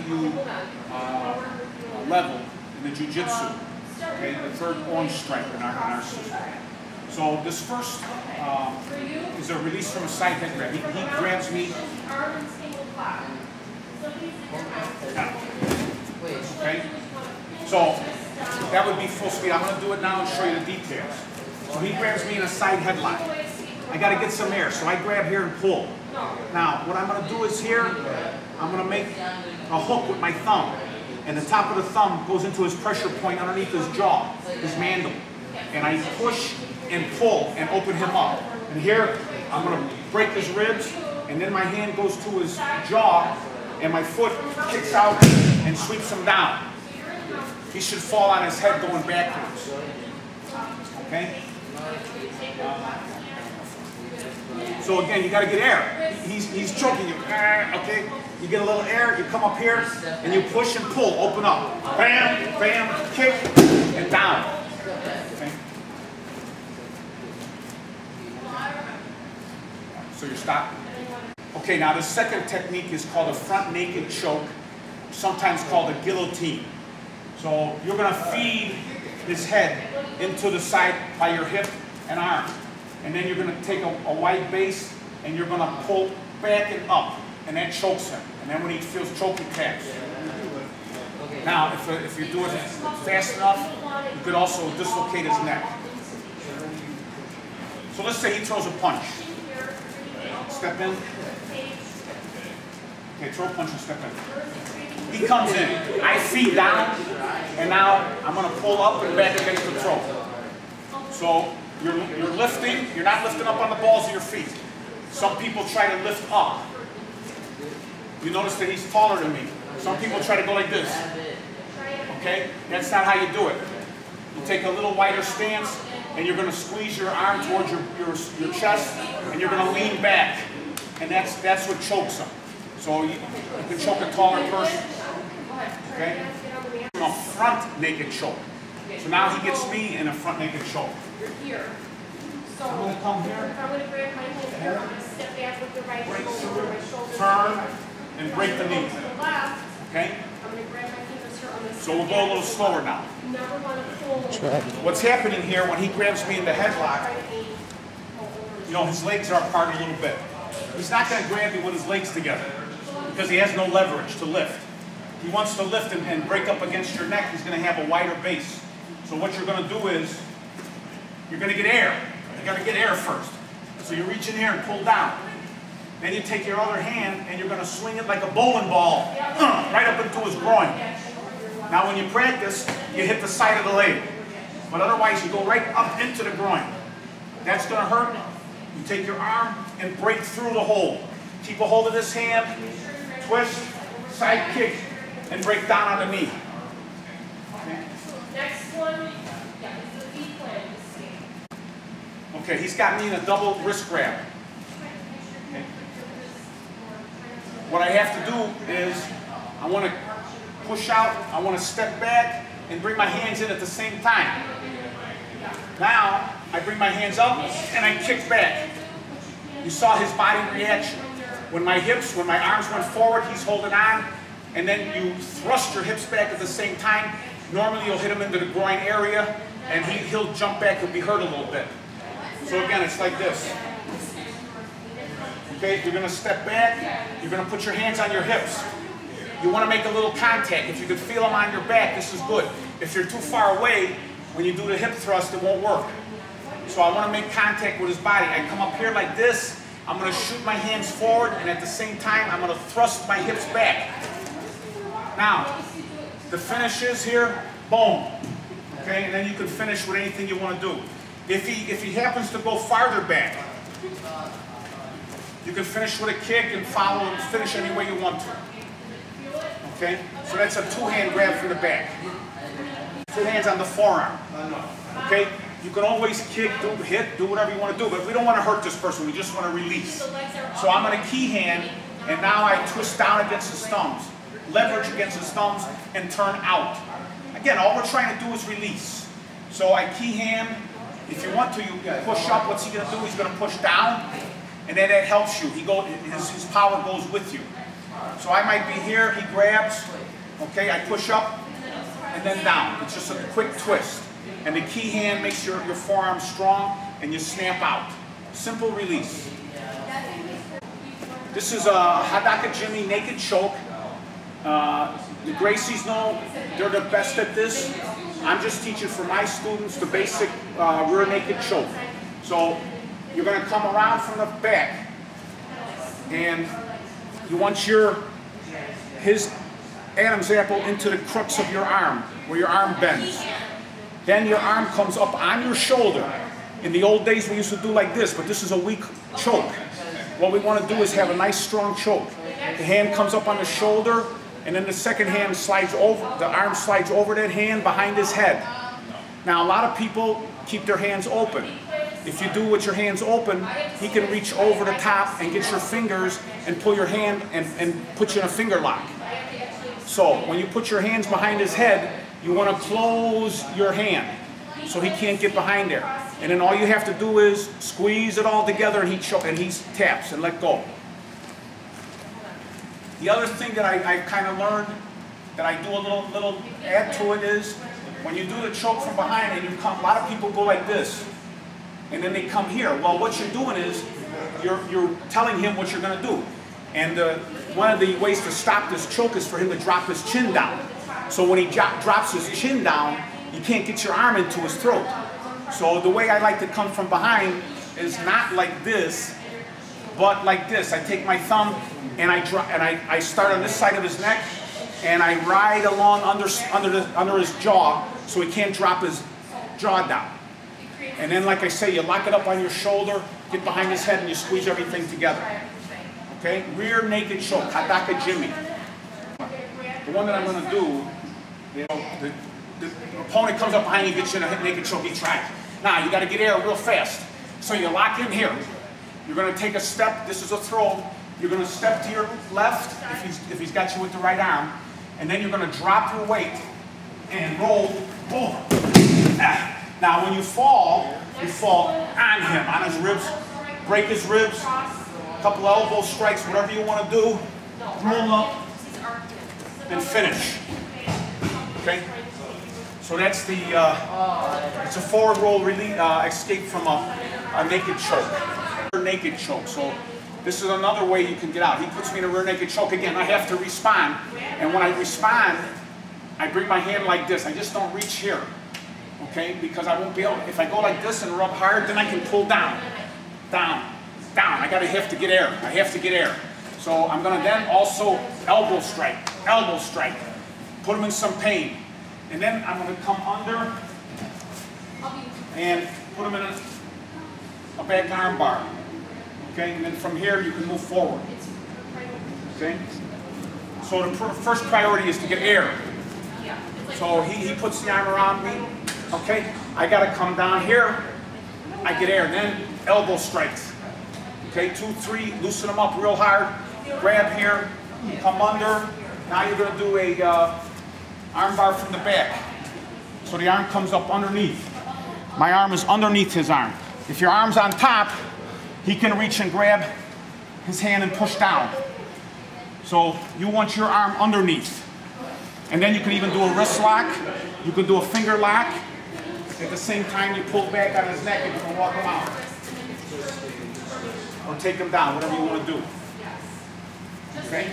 you level in the jiu-jitsu. Okay, the third orange stripe in our system. So this first is a release from a side head grab. He grabs me. Okay, so that would be full speed. I'm going to do it now and show you the details. So he grabs me in a side headlock. I got to get some air, so I grab here and pull. Now, what I'm going to do is here, I'm going to make a hook with my thumb. And the top of the thumb goes into his pressure point underneath his jaw, his mandible. And I push and pull and open him up. And here, I'm going to break his ribs, and then my hand goes to his jaw, and my foot kicks out and sweeps him down. He should fall on his head going backwards. Okay? So again, you got to get air. He's choking you. Okay? You get a little air, you come up here, and you push and pull, open up. Bam, bam, kick, and down. Okay? So you're stopping. Okay, now the second technique is called a front naked choke, sometimes called a guillotine. So you're going to feed his head into the side by your hip and arm. And then you're going to take a wide base and you're going to pull back and up. And that chokes him. And then when he feels choke, he taps. Now, if you do it fast enough, you could also dislocate his neck. So let's say he throws a punch. Step in. Okay, throw a punch and step in. He comes in. I feed down, and now I'm going to pull up and back against the throat. So you're lifting. You're not lifting up on the balls of your feet. Some people try to lift up. You notice that he's taller than me. Some people try to go like this. Okay? That's not how you do it. You take a little wider stance, and you're going to squeeze your arm towards your chest, and you're going to lean back. And that's what chokes him. So you can choke a taller person. Okay? A front naked choke. So now he gets me in a front naked choke. You're here. So I'm going to come here. I'm going to grab my hand here. I'm going to step back with the right shoulder. My shoulder. Turn and break the knee. Okay? I'm going to grab my fingers here. I'm going to So we'll go a little slower now. never want to pull. What's happening here when he grabs me in the headlock, you know, his legs are apart a little bit. He's not going to grab me with his legs together because he has no leverage to lift. He wants to lift and break up against your neck. He's going to have a wider base. So what you're going to do is you're going to get air. You got to get air first. So you reach in here and pull down. Then you take your other hand and you're going to swing it like a bowling ball right up into his groin. Now when you practice, you hit the side of the leg. But otherwise you go right up into the groin. That's going to hurt. You take your arm and break through the hold. Keep a hold of this hand, twist, side kick, and break down on the knee. Next one, is the V plan. Okay, he's got me in a double wrist grab. Okay. What I have to do is, I want to push out, I want to step back, and bring my hands in at the same time. Now, I bring my hands up, and I kick back. You saw his body reaction. When my arms went forward, he's holding on, and then you thrust your hips back at the same time. Normally, you'll hit him into the groin area, and he'll jump back, he'll be hurt a little bit. So again, it's like this. Okay, you're going to step back, you're going to put your hands on your hips. You want to make a little contact. If you can feel them on your back, this is good. If you're too far away, when you do the hip thrust, it won't work. So I want to make contact with his body. I come up here like this, I'm going to shoot my hands forward, and at the same time, I'm going to thrust my hips back. Now, the finish is here, boom. Okay, and then you can finish with anything you want to do. If he happens to go farther back, you can finish with a kick and follow and finish any way you want to. Okay, so that's a two-hand grab from the back. Two hands on the forearm. Okay, you can always kick, hit, do whatever you want to do, but we don't want to hurt this person. We just want to release. So I'm going to key hand, and now I twist down against his thumbs, leverage against his thumbs, and turn out. Again, all we're trying to do is release. So I key hand. If you want to, you push up. What's he going to do? He's going to push down, and then that helps you. His power goes with you. So I might be here, he grabs, okay, I push up and then down. It's just a quick twist. And the key hand makes your forearm strong and you snap out. Simple release. This is a Hadaka Jimmy naked choke. The Gracies know they're the best at this. I'm just teaching for my students the basic rear naked choke. So you're going to come around from the back and you want his Adam's apple into the crux of your arm, where your arm bends. Then your arm comes up on your shoulder. In the old days we used to do like this, but this is a weak choke. What we want to do is have a nice strong choke. The hand comes up on the shoulder, and then the second hand slides over, the arm slides over that hand behind his head. Now a lot of people keep their hands open. If you do with your hands open, he can reach over the top and get your fingers and pull your hand and put you in a finger lock. So when you put your hands behind his head, you want to close your hand so he can't get behind there. And then all you have to do is squeeze it all together and he taps and let go. The other thing that I kind of learned, that I do a little add to it is, when you do the choke from behind and you come, a lot of people go like this. And then they come here. Well, what you're doing is, you're telling him what you're going to do. And one of the ways to stop this choke is for him to drop his chin down. So when he drops his chin down, you can't get your arm into his throat. So the way I like to come from behind is not like this, but like this. I take my thumb and I start on this side of his neck, and I ride along under his jaw so he can't drop his jaw down. And then, like I say, you lock it up on your shoulder, get behind his head, and you squeeze everything together. Okay? Rear naked choke, Hadaka Jimmy. The one that I'm going to do, you know, the opponent comes up behind you, gets you in a naked choke, he tries. Now, you got to get air real fast. So you lock in here. You're going to take a step. This is a throw. You're going to step to your left if he's got you with the right arm. And then you're going to drop your weight and roll over. Now, when you fall on him, on his ribs, break his ribs, a couple of elbow strikes, whatever you want to do, roll up, and finish. Okay? So that's it's a forward roll escape from a naked choke. Naked choke. So this is another way you can get out. He puts me in a rear naked choke. Again, I have to respond. And when I respond, I bring my hand like this. I just don't reach here. Okay, because I won't be able, if I go like this and rub hard, then I can pull down, down, down. I have to get air. I have to get air. So I'm going to then also elbow strike, put him in some pain. And then I'm going to come under and put him in a back arm bar. Okay, and then from here you can move forward. Okay, so the first priority is to get air. So he puts the arm around me. Okay, I got to come down here, I get air, then elbow strikes. Okay, 2, 3, loosen them up real hard, grab here, come under. Now you're going to do a arm bar from the back. So the arm comes up underneath. My arm is underneath his arm. If your arm's on top, he can reach and grab his hand and push down. So you want your arm underneath. And then you can even do a wrist lock, you can do a finger lock. At the same time, you pull back on his neck and you can walk him out. Or take him down, whatever you want to do. Okay?